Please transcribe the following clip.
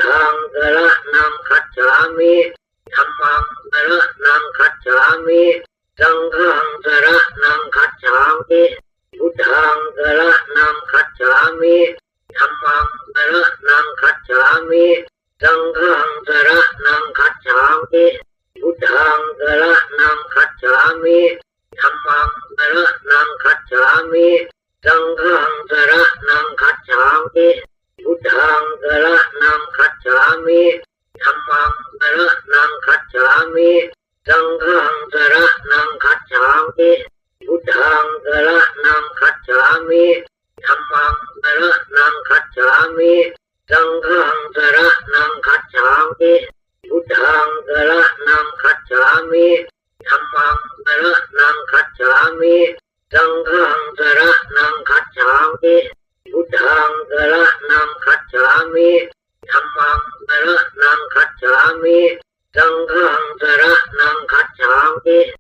ธังสรณังคัจฉามิธัมมังสรณังคัจฉามิสังฆังสรณังคัจฉามิพุทธังสรณังคัจฉามิธัมมังสรณังคัจฉามิสังฆังสรณังคัจฉามิพุทธังสรณังคัจฉามิธัมมังสรณังคัจฉามิสังฆังสรณังคัจฉามิพุทธังสรณังคัจฉามิธัมมังสรณังคัจฉามิสังฆังสรณังคัจฉามิพุทธังสรณังคัจฉามิธัมมังสรณังคัจฉามิสังฆังสรณังคัจฉามิพุทธังสรณังคัจฉามิธัมมังสรณังคัจฉามิสังฆังสรณังคัจฉามิพุทธังสรณังคัจฉามิธัมมังสรณังคัจฉามิสังฆังสร